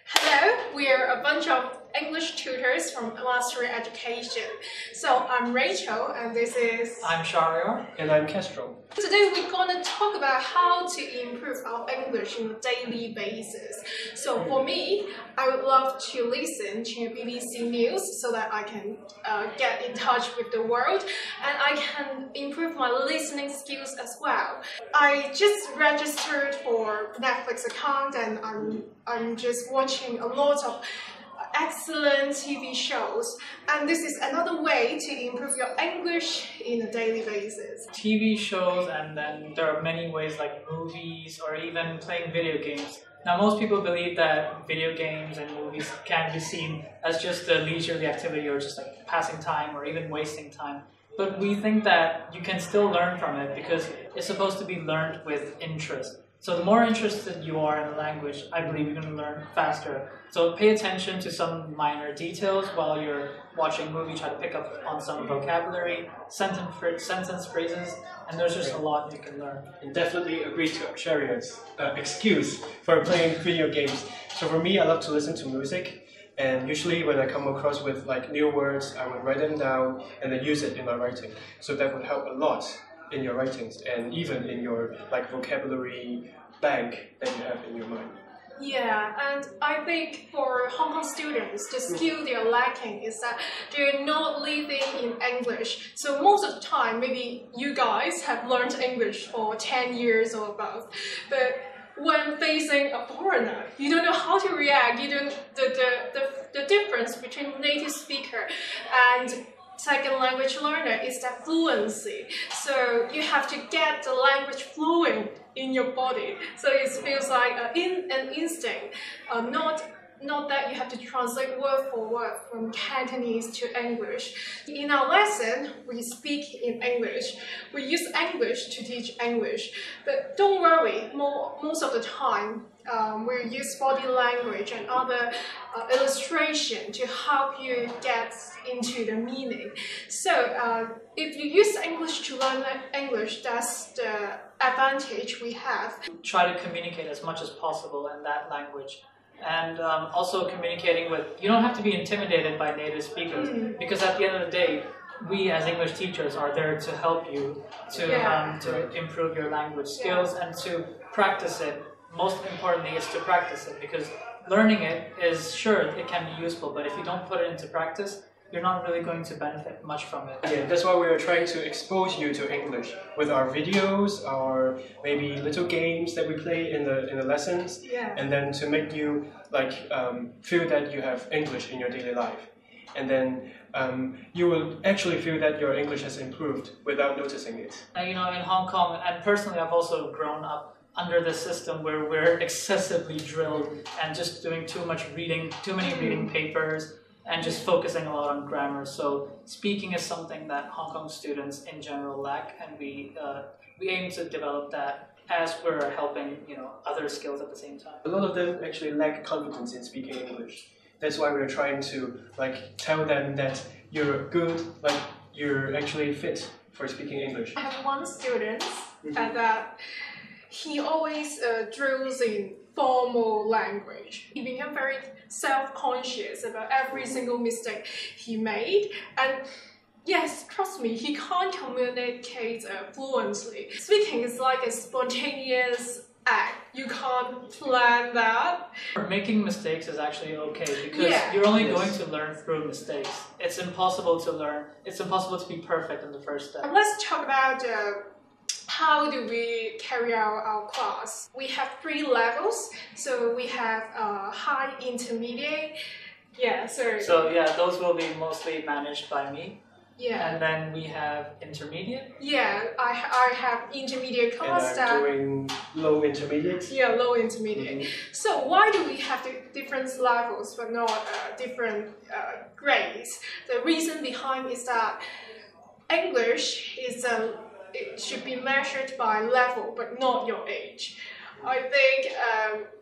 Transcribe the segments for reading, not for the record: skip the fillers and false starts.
Hello, we're a bunch of English tutors from Mastery Education. So I'm Rachel and this is... I'm Shahryar. And I'm Kestrel. Today we're going to talk about how to improve our English on a daily basis. So for me, I would love to listen to BBC News so that I can get in touch with the world and I can improve my listening skills as well. I just registered for Netflix account and I'm just watching a lot of excellent TV shows, and this is another way to improve your English in a daily basis. TV shows, and then there are many ways like movies or even playing video games. Now most people believe that video games and movies can be seen as just a leisurely activity or just like passing time or even wasting time. But we think that you can still learn from it because it's supposed to be learned with interest. So the more interested you are in the language, I believe you're going to learn faster. So pay attention to some minor details while you're watching a movie. Try to pick up on some vocabulary, sentence phrases, and there's just a lot you can learn. And definitely agree to Shahryar's excuse for playing video games. So for me, I love to listen to music. And usually when I come across with like new words, I would write them down and then use it in my writing. So that would help a lot in your writings and even in your like vocabulary bank that you have in your mind. Yeah, and I think for Hong Kong students, the skill they're lacking is that they're not living in English. So most of the time, maybe you guys have learned English for 10 years or above, but when facing a foreigner, you don't know how to react. You don't the difference between native speaker and second language learner is that fluency. So you have to get the language fluent in your body. So it feels like an instinct, not that you have to translate word for word from Cantonese to English. In our lesson, we speak in English. We use English to teach English. But don't worry, most of the time, we use body language and other illustration to help you get into the meaning. So if you use English to learn English, that's the advantage we have. Try to communicate as much as possible in that language. And also communicating with, you don't have to be intimidated by native speakers because at the end of the day, we as English teachers are there to help you to improve your language skills and to practice it. Most importantly is to practice it because learning it is, sure, it can be useful, but if you don't put it into practice, you're not really going to benefit much from it. Yeah, that's why we are trying to expose you to English with our videos, our maybe little games that we play in the lessons, and then to make you like feel that you have English in your daily life, and then you will actually feel that your English has improved without noticing it. You know, in Hong Kong, and personally, I've also grown up under the system where we're excessively drilled and just doing too much reading, too many reading papers, and just focusing a lot on grammar. So speaking is something that Hong Kong students in general lack, and we aim to develop that as we're helping other skills at the same time. A lot of them actually lack confidence in speaking English. That's why we're trying to like tell them that you're good, like you're actually fit for speaking English. I have one student that he always drills in formal language. He became very self-conscious about every single mistake he made, and yes, trust me, he can't communicate fluently. Speaking is like a spontaneous act. You can't plan that. Making mistakes is actually okay because you're only going to learn through mistakes. It's impossible to learn. It's impossible to be perfect in the first step. Let's talk about how do we carry out our class? We have 3 levels. So we have high, intermediate. So yeah, those will be mostly managed by me. Yeah. And then we have intermediate. Yeah, I have intermediate class. And I'm doing low intermediate. Yeah, low intermediate. So why do we have the different levels but not different grades? The reason behind is that English is it should be measured by level, but not your age. I think,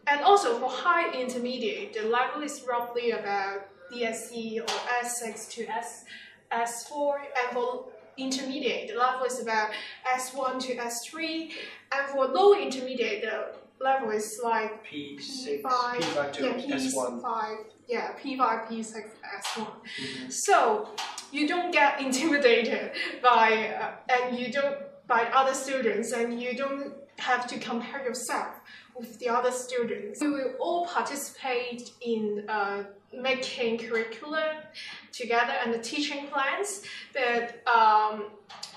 and also for high intermediate, the level is roughly about DSE or S6 to S4, and for intermediate, the level is about S1 to S3, and for low intermediate, the level is like P6, P5, P5 to S1. P5, yeah, P5, P6, S1. So you don't get intimidated by and you don't by other students, and you don't have to compare yourself with the other students. We will all participate in making curriculum together and the teaching plans, but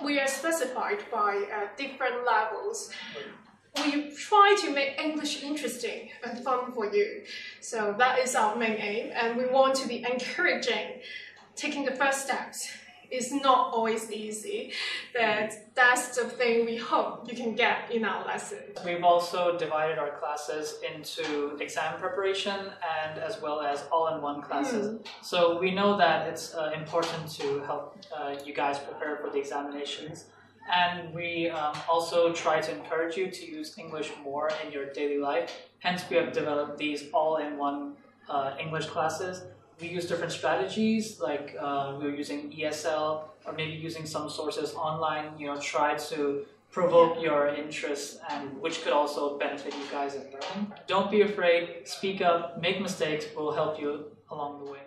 we are specified by different levels. We try to make English interesting and fun for you. So that is our main aim, and we want to be encouraging taking the first steps. It's not always easy, but that's the thing we hope you can get in our lesson. We've also divided our classes into exam preparation and as well as all-in-one classes. So we know that it's important to help you guys prepare for the examinations. And we also try to encourage you to use English more in your daily life. Hence, we have developed these all-in-one English classes. We use different strategies, like we're using ESL or maybe using some sources online, try to provoke your interest, and which could also benefit you guys in learning. Don't be afraid, speak up, make mistakes, we'll help you along the way.